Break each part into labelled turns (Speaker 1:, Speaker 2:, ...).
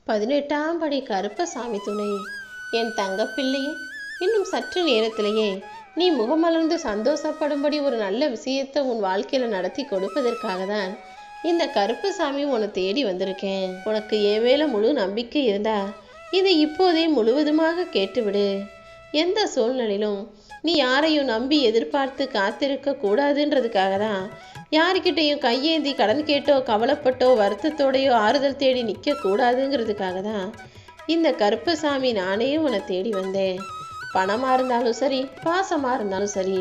Speaker 1: 18ஆம் படி கருப்பசாமி துணை. என் தங்கப்பிள்ளையே, இன்னும் சற்று நேரத்திலேயே நீ முகமலர்ந்து சந்தோஷப்படும்படி ஒரு நல்ல விஷயத்தை உன் வாழ்க்கையில நடத்தி கொடுப்பதற்காக தான் இந்த கருப்பசாமி உன்னை தேடி வந்திருக்கேன். உனக்கு என் மேல முழு நம்பிக்கை இருந்தா இதை இப்போதே முழுவதுமாக கேட்டுவிடு. எந்த சூழ்நிலையிலும் நீ யாரையும் நம்பி எதிர்பார்த்து காத்திருக்க கூடாதுன்றதுக்காக தான் யாருக்கிட்டையும் கையேந்தி கடன் கேட்டோ கவலைப்பட்டோ வருத்தத்தோடையோ ஆறுதல் தேடி நிற்க கூடாதுங்கிறதுக்காக தான் இந்த கருப்பசாமி நானே உன்னை தேடி வந்தேன். பணமாக இருந்தாலும் சரி, பாசமாக இருந்தாலும் சரி,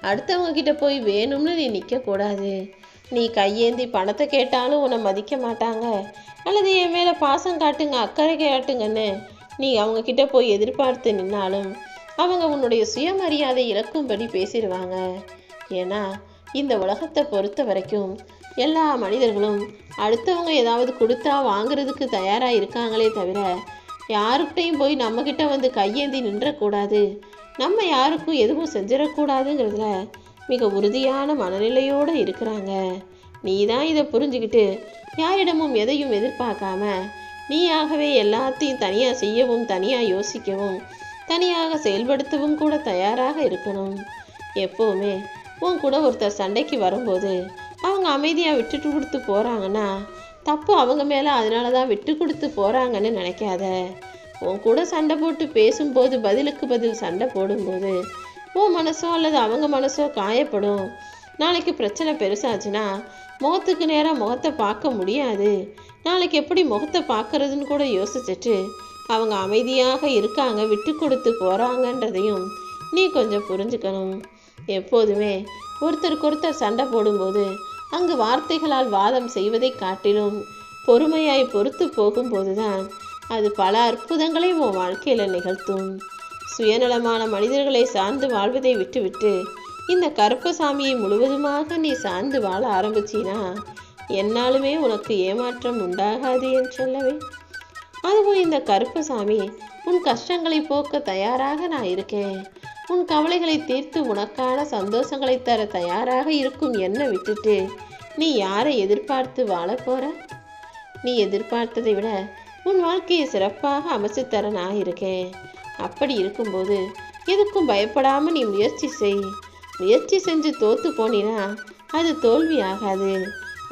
Speaker 1: அடுத்தவங்க கிட்ட போய் வேணும்னு நீ நிற்கக்கூடாது. நீ கையேந்தி பணத்தை கேட்டாலும் உன்னை மதிக்க மாட்டாங்க, அல்லது என் மேலே பாசம் காட்டுங்க அக்கறை காட்டுங்கன்னு நீ அவங்க கிட்ட போய் எதிர்பார்த்து நின்னாலும் அவங்க உன்னுடைய சுயமரியாதை இழக்கும்படி பேசிடுவாங்க. ஏன்னா இந்த உலகத்தை பொறுத்த வரைக்கும் எல்லா மனிதர்களும் அடுத்தவங்க ஏதாவது கொடுத்தா வாங்குறதுக்கு தயாராக இருக்காங்களே தவிர யாருக்கிட்டையும் போய் நம்மக்கிட்ட வந்து கையேந்தி நின்றக்கூடாது, நம்ம யாருக்கும் எதுவும் செஞ்சிடக்கூடாதுங்கிறதுல மிக உறுதியான மனநிலையோடு இருக்கிறாங்க. நீ தான் இதை புரிஞ்சுக்கிட்டு யாரிடமும் எதையும் எதிர்பார்க்காம நீயாகவே எல்லாத்தையும் தனியாக செய்யவும் தனியாக யோசிக்கவும் தனியாக செயல்படுத்தவும் கூட தயாராக இருக்கணும். எப்போவுமே உன் கூட ஒருத்தர் சண்டைக்கு வரும்போது அவங்க அமைதியாக விட்டுட்டு கொடுத்து போகிறாங்கன்னா தப்பு அவங்க மேலே அதனால தான் விட்டு கொடுத்து போகிறாங்கன்னு நினைக்காத. உன் கூட சண்டை போட்டு பேசும்போது பதிலுக்கு பதில் சண்டை போடும்போது உன் மனசோ அல்லது அவங்க மனசோ காயப்படும். நாளைக்கு பிரச்சனை பெருசாச்சுன்னா முகத்துக்கு நேராக முகத்தை பார்க்க முடியாது. நாளைக்கு எப்படி முகத்தை பார்க்கறதுன்னு கூட யோசிச்சுட்டு அவங்க அமைதியாக இருக்காங்க, விட்டு கொடுத்து போகிறாங்கன்றதையும் நீ கொஞ்சம் புரிஞ்சுக்கணும். எப்போதுமே ஒருத்தருக்கொருத்தர் சண்டை போடும்போது அங்கு வார்த்தைகளால் வாதம் செய்வதை காட்டிலும் பொறுமையாய் பொறுத்து போகும்போது தான் அது பல அற்புதங்களை உன் வாழ்க்கையில் நிகழ்த்தும். சுயநலமான மனிதர்களை சார்ந்து வாழ்வதை விட்டுவிட்டு இந்த கருப்பசாமியை முழுவதுமாக நீ சார்ந்து வாழ ஆரம்பிச்சினா என்னாலுமே உனக்கு ஏமாற்றம் உண்டாகாது என்று சொல்லவே. அதுவும் இந்த கருப்பசாமி உன் கஷ்டங்களை போக்க தயாராக நான் இருக்கேன். உன் கவலைகளை தீர்த்து உனக்கான சந்தோஷங்களை தர தயாராக இருக்கும் என்னை விட்டுட்டு நீ யாரை எதிர்பார்த்து வாழ போற? நீ எதிர்பார்த்ததை விட உன் வாழ்க்கையை சிறப்பாக அமைச்சு தர நான் இருக்கேன். அப்படி இருக்கும்போது எதுக்கும் பயப்படாம நீ முயற்சி செய். முயற்சி செஞ்சு தோத்து போனினா அது தோல்வி ஆகாது.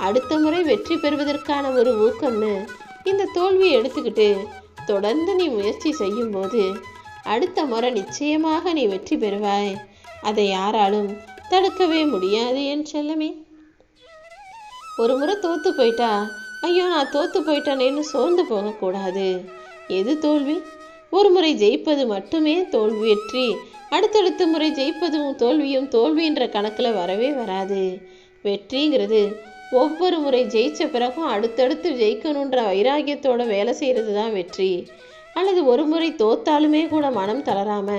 Speaker 1: அடுத்த முறை வெற்றி பெறுவதற்கான ஒரு ஊக்கம்னு இந்த தோல்வியை எடுத்துக்கிட்டு தொடர்ந்து நீ முயற்சி செய்யும்போது அடுத்த முறை நிச்சயமாக நீ வெற்றி பெறுவாய். அதை யாராலும் தடுக்கவே முடியாது என் செல்லமே. ஒரு முறை தோத்து போயிட்டா ஐயோ நான் தோத்து போயிட்டேனேன்னு சோர்ந்து போகக்கூடாது. எது தோல்வி? ஒரு முறை ஜெயிப்பது மட்டுமே தோல்வி. வெற்றி அடுத்தடுத்த முறை ஜெயிப்பதும் தோல்வியும் தோல்வின்ற கணக்கில் வரவே வராது. வெற்றிங்கிறது ஒவ்வொரு முறை ஜெயிச்ச பிறகும் அடுத்தடுத்து ஜெயிக்கணுன்ற வைராகியத்தோட வேலை செய்கிறது தான் வெற்றி. அல்லது ஒரு முறை தோத்தாலுமே கூட மனம் தளராம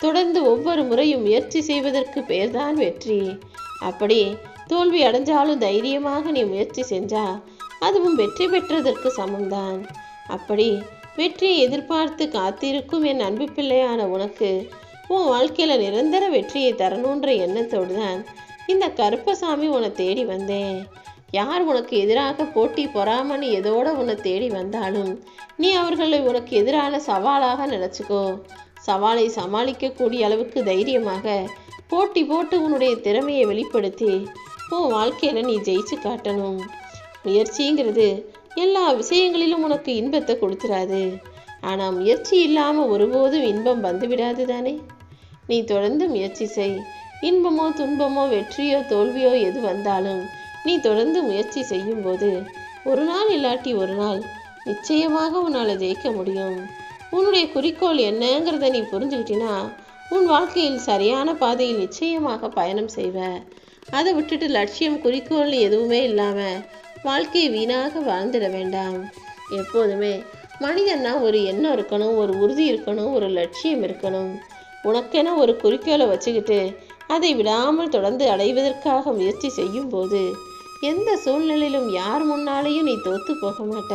Speaker 1: தொடர்ந்து ஒவ்வொரு முறையும் முயற்சி செய்வதற்கு பேர்தான் வெற்றி. அப்படி தோல்வி அடைஞ்சாலும் தைரியமாக நீ முயற்சி செஞ்சா அதுவும் வெற்றி பெற்றதற்கு சமம்தான். அப்படி வெற்றியை எதிர்பார்த்து காத்திருக்கும் என் அன்பு பிள்ளையான உனக்கு உன் வாழ்க்கையில நிரந்தர வெற்றியை தரணுன்ற எண்ணத்தோடு தான் இந்த கருப்பசாமி உன்னை தேடி வந்தேன். யார் உனக்கு எதிராக போட்டி பொறாமன்னு எதோட உன்னை தேடி வந்தாலும் நீ அவர்களை உனக்கு எதிரான சவாலாக நினச்சிக்கோ. சவாலை சமாளிக்கக்கூடிய அளவுக்கு தைரியமாக போட்டி போட்டு உன்னுடைய திறமையை வெளிப்படுத்தி உன் வாழ்க்கையில் நீ ஜெயிச்சு காட்டணும். முயற்சிங்கிறது எல்லா விஷயங்களிலும் உனக்கு இன்பத்தை கொடுத்துடாது. ஆனால் முயற்சி இல்லாமல் ஒருபோதும் இன்பம் வந்துவிடாது தானே. நீ தொடர்ந்து முயற்சி செய். இன்பமோ துன்பமோ வெற்றியோ தோல்வியோ எது வந்தாலும் நீ தொடர்ந்து முயற்சி செய்யும்போது ஒரு நாள் இல்லாட்டி ஒரு நாள் நிச்சயமாக உன்னால் ஜெயிக்க முடியும். உன்னுடைய குறிக்கோள் என்னங்கிறத நீ புரிஞ்சுக்கிட்டினா உன் வாழ்க்கையில் சரியான பாதையில் நிச்சயமாக பயணம் செய்வ. அதை விட்டுட்டு லட்சியம் குறிக்கோள் எதுவுமே இல்லாமல் வாழ்க்கையை வீணாக வாழ்ந்துட வேண்டாம். எப்போதுமே மனிதன்னா ஒரு எண்ணம் இருக்கணும், ஒரு உறுதி இருக்கணும், ஒரு லட்சியம் இருக்கணும். உனக்கென ஒரு குறிக்கோளை வச்சுக்கிட்டு அதை விடாமல் தொடர்ந்து அடைவதற்காக முயற்சி செய்யும் போது எந்த சூழ்நிலையிலும் யார் முன்னாலேயும் நீ தோத்து போக மாட்ட.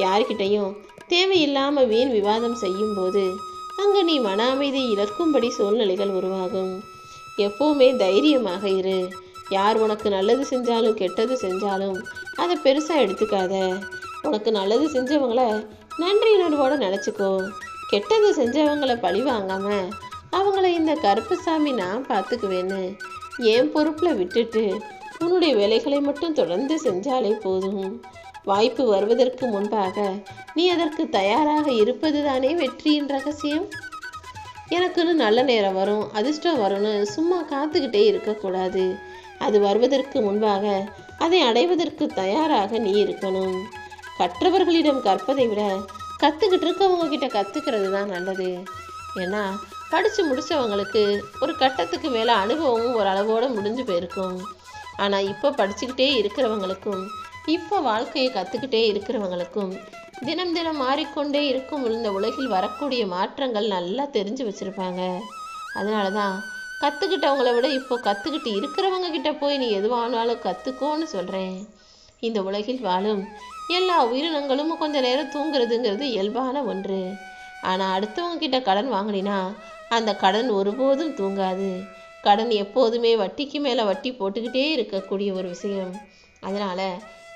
Speaker 1: யார்கிட்டையும் தேவையில்லாமல் வீண் விவாதம் செய்யும் போது அங்கு நீ மன அமைதி இழக்கும்படி சூழ்நிலைகள் உருவாகும். எப்பவுமே தைரியமாக இரு. யார் உனக்கு நல்லது செஞ்சாலும் கெட்டது செஞ்சாலும் அதை பெருசாக எடுத்துக்காத. உனக்கு நல்லது செஞ்சவங்கள நன்றியுணர்வோடு நினச்சிக்கோ. கெட்டது செஞ்சவங்களை பழி வாங்காம அவங்கள இந்த கருப்பசாமி நான் பார்த்துக்குவேன்னு என் பொறுப்பில் விட்டுட்டு உன்னுடைய வேலைகளை மட்டும் தொடர்ந்து செஞ்சாலே போதும். வாய்ப்பு வருவதற்கு முன்பாக நீ அதற்கு தயாராக இருப்பது தானே வெற்றியின் ரகசியம். எனக்குன்னு நல்ல நேரம் வரும், அதிர்ஷ்டம் வரும்னு சும்மா காத்துக்கிட்டே இருக்கக்கூடாது. அது வருவதற்கு முன்பாக அதை அடைவதற்கு தயாராக நீ இருக்கணும். கற்றவர்களிடம் கற்பதை விட கற்றுக்கிட்டு இருக்கவங்க கிட்ட கற்றுக்கிறது தான் நல்லது. ஏன்னா படித்து முடித்தவங்களுக்கு ஒரு கட்டத்துக்கு மேலே அனுபவமும் ஒரு அளவோடு முடிஞ்சு போயிருக்கும். ஆனால் இப்போ படிச்சுக்கிட்டே இருக்கிறவங்களுக்கும் இப்போ வாழ்க்கையை கற்றுக்கிட்டே இருக்கிறவங்களுக்கும் தினம் தினம் மாறிக்கொண்டே இருக்கும் இந்த உலகில் வரக்கூடிய மாற்றங்கள் நல்லா தெரிஞ்சு வச்சுருப்பாங்க. அதனால தான் கற்றுக்கிட்டவங்கள விட இப்போ கற்றுக்கிட்டு இருக்கிறவங்க கிட்ட போய் நீ எதுவானாலும் கற்றுக்கோன்னு சொல்கிறேன். இந்த உலகில் வாழும் எல்லா உயிரினங்களும் கொஞ்ச நேரம் தூங்குறதுங்கிறது இயல்பான ஒன்று. ஆனால் அடுத்தவங்க கிட்ட கடன் வாங்கினா அந்த கடன் ஒருபோதும் தூங்காது. கடன் எப்போதுமே வட்டிக்கு மேலே வட்டி போட்டுக்கிட்டே இருக்கக்கூடிய ஒரு விஷயம். அதனால்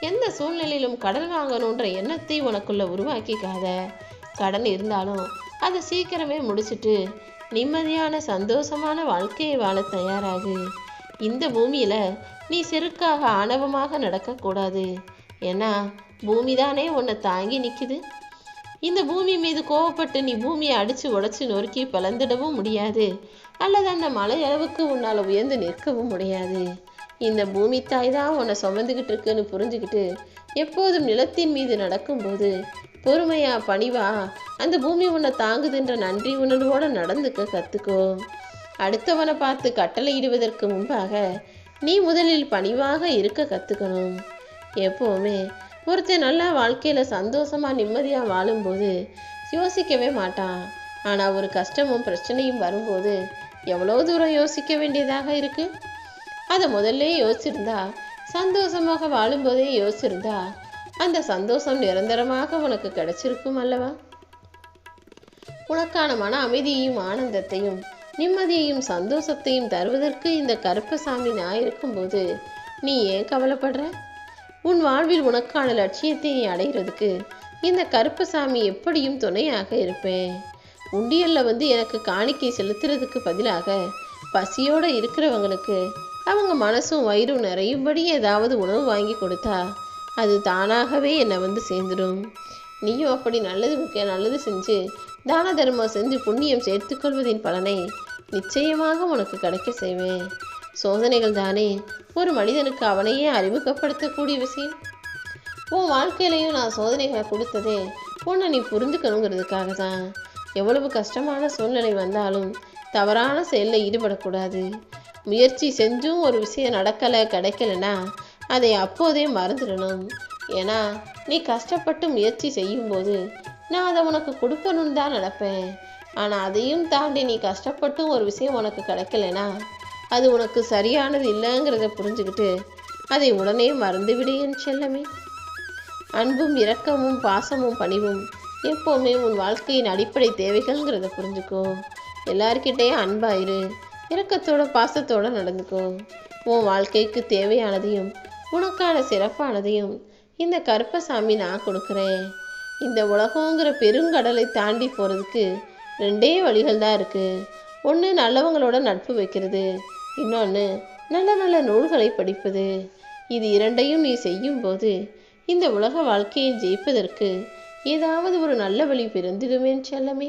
Speaker 1: எந்த சூழ்நிலையிலும் கடன் வாங்கணுன்ற எண்ணத்தை உனக்குள்ள உருவாக்கிக்காத. கடன் இருந்தாலும் அதை சீக்கிரமே முடிச்சுட்டு நிம்மதியான சந்தோஷமான வாழ்க்கையை வாழ தயாராகு. இந்த பூமியில் நீ செருக்காக ஆணவமாக நடக்கக்கூடாது. ஏன்னா பூமி தானே உன்னை தாங்கி நிற்குது. இந்த பூமி மீது கோவப்பட்டு நீ பூமியை அடித்து உடச்சி நொறுக்கி பிளந்துடவும் முடியாது, அல்லது அந்த மலை அளவுக்கு உன்னால் உயர்ந்து நிற்கவும் முடியாது. இந்த பூமி தாய் தான் உன்னை சுமந்துக்கிட்டு இருக்குன்னு புரிஞ்சுக்கிட்டு எப்போதும் நிலத்தின் மீது நடக்கும்போது பொறுமையா பணிவா அந்த பூமி உன்னை தாங்குதுன்ற நன்றி உணர்வோடு நடந்துக்க கற்றுக்கோ. அடுத்தவனை பார்த்து கட்டளையிடுவதற்கு முன்பாக நீ முதலில் பணிவாக இருக்க கற்றுக்கணும். எப்போவுமே ஒருத்தன் நல்லா வாழ்க்கையில் சந்தோஷமாக நிம்மதியாக வாழும்போது யோசிக்கவே மாட்டான். ஆனால் ஒரு கஷ்டமும் பிரச்சனையும் வரும்போது எவ்வளோ தூரம் யோசிக்க வேண்டியதாக இருக்குது. அதை முதல்ல யோசிச்சிருந்தா, சந்தோஷமாக வாழும்போதே யோசிச்சிருந்தா அந்த சந்தோஷம் நிரந்தரமாக உனக்கு கிடைச்சிருக்கும் அல்லவா. உனக்கான மன அமைதியையும் ஆனந்தத்தையும் நிம்மதியையும் சந்தோஷத்தையும் தருவதற்கு இந்த கருப்பசாமி நான் இருக்கும்போது நீ ஏன் கவலைப்படுற? உன் வாழ்வில் உனக்கான லட்சியத்தை நீ அடைகிறதுக்கு இந்த கருப்பசாமி எப்படியும் துணையாக இருப்பேன். உண்டியல்ல எனக்கு காணிக்கை செலுத்துறதுக்கு பதிலாக பசியோடு இருக்கிறவங்களுக்கு அவங்க மனசும் வயிறும் நிறையும்படி ஏதாவது உணவு வாங்கி கொடுத்தா அது தானாகவே என்னை சேர்ந்துடும். நீயும் அப்படி நல்லது செஞ்சு தான தர்மம் செஞ்சு புண்ணியம் சேர்த்துக்கொள்வதின் பலனை நிச்சயமாக உனக்கு கிடைக்க செய்வேன். சோதனைகள் தானே ஒரு மனிதனுக்கு அவனையே அறிமுகப்படுத்தக்கூடிய விஷயம். உன் வாழ்க்கையிலையும் நான் சோதனைகளை கொடுத்ததே உன்னை நீ புரிஞ்சுக்கணுங்கிறதுக்காக தான். எவ்வளவு கஷ்டமான சூழ்நிலை வந்தாலும் தவறான செயலில் ஈடுபடக்கூடாது. முயற்சி செஞ்சும் ஒரு விஷயம் நடக்கலை கிடைக்கலைன்னா அதை அப்போதே மறந்துடணும். ஏன்னா நீ கஷ்டப்பட்டு முயற்சி செய்யும்போது நான் அதை உனக்கு கொடுக்கணும்னு தான் நினைப்பேன். ஆனால் அதையும் தாண்டி நீ கஷ்டப்பட்டும் ஒரு விஷயம் உனக்கு கிடைக்கலைன்னா அது உனக்கு சரியானது இல்லைங்கிறத புரிஞ்சுக்கிட்டு அதை உடனே மறந்துவிடு என் செல்லமே. அன்பும் இரக்கமும் பாசமும் பணிவும் எப்போவுமே உன் வாழ்க்கையின் அடிப்படை தேவைகள்ங்கிறத புரிஞ்சுக்கோ. எல்லார்கிட்டையும் அன்பாயிரு, இரக்கத்தோட பாசத்தோட நடந்துக்கோ. உன் வாழ்க்கைக்கு தேவையானதையும் உனக்கான சிறப்பானதையும் இந்த கருப்பசாமி நான் கொடுக்குறேன். இந்த உலகங்கிற பெருங்கடலை தாண்டி போகிறதுக்கு 2 வழிகள் தான் இருக்குது. ஒன்று நல்லவங்களோட நட்பு வைக்கிறது, இன்னொன்று நல்ல நல்ல நூல்களை படிப்பது. இது 2ஐயும் நீ செய்யும்போது இந்த உலக வாழ்க்கையை ஜெயிப்பதற்கு ஏதாவது ஒரு நல்ல வழி பிறந்திடுமேன் செல்லமே.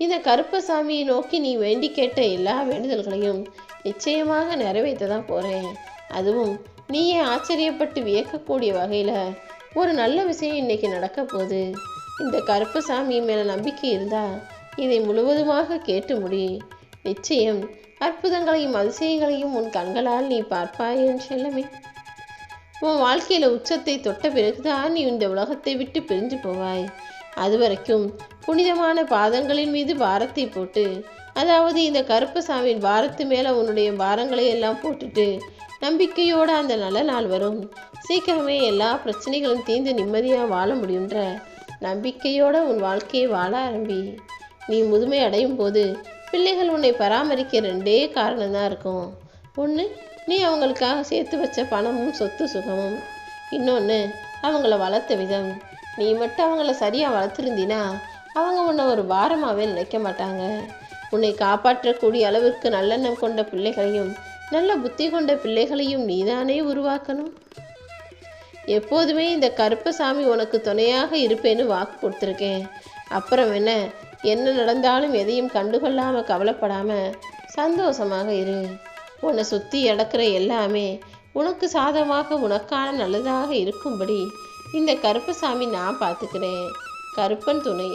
Speaker 1: இந்த கருப்பசாமியை நோக்கி நீ வேண்டி கேட்ட எல்லா வேண்டுதல்களையும் நிச்சயமாக நிறைவேற்ற தான் போகிறேன். அதுவும் நீயே ஆச்சரியப்பட்டு வியக்கக்கூடிய வகையில் ஒரு நல்ல விஷயம் இன்னைக்கு நடக்க போகுது. இந்த கருப்பசாமி மேலே நம்பிக்கை இருந்தால் இதை முழுவதுமாக கேட்டு முடி. நிச்சயம் அற்புதங்களையும் அதிசயங்களையும் உன் கண்களால் நீ பார்ப்பாய் என் செல்லமே. உன் வாழ்க்கையில் உச்சத்தை தொட்ட பிறகுதான் நீ இந்த உலகத்தை விட்டு பிரிஞ்சு போவாய். அது வரைக்கும் புனிதமான பாதங்களின் மீது பாரத்தை போட்டு, அதாவது இந்த கருப்பசாமியின் பாரத்து மேலே உன்னுடைய பாரங்களை எல்லாம் போட்டுட்டு நம்பிக்கையோடு அந்த நல்ல நாள் வரும். சீக்கிரமே எல்லா பிரச்சனைகளும் தீர்ந்து நிம்மதியாக வாழ முடியுன்ற நம்பிக்கையோடு உன் வாழ்க்கையை வாழ ஆரம்பி. நீ முதுமை அடையும் போது பிள்ளைகள் உன்னை பராமரிக்க 2 காரணம்தான் இருக்கும். ஒன்று, நீ அவங்களுக்காக சேர்த்து வச்ச பணமும் சொத்து சுகமும். இன்னொன்று, அவங்கள வளர்த்த விதம். நீ மட்டும் அவங்கள சரியாக வளர்த்துருந்தினா அவங்க உன்னை ஒரு பாரமாகவே நினைக்க மாட்டாங்க. உன்னை காப்பாற்றக்கூடிய அளவிற்கு நல்லெண்ணம் கொண்ட பிள்ளைகளையும் நல்ல புத்தி கொண்ட பிள்ளைகளையும் நீதானே உருவாக்கணும். எப்போதுமே இந்த கருப்பசாமி உனக்கு துணையாக இருப்பேன்னு வாக்கு கொடுத்துருக்கேன். அப்புறம் என்ன நடந்தாலும் எதையும் கண்டுகொள்ளாமல் கவலைப்படாமல் சந்தோஷமாக இரு. உன்னை சுற்றி நடக்கிற எல்லாமே உனக்கு சாதமாக உனக்கான நல்லதாக இருக்கும்படி இந்த கருப்பசாமி நான் பார்த்துக்கிறேன். கருப்பன் துணை.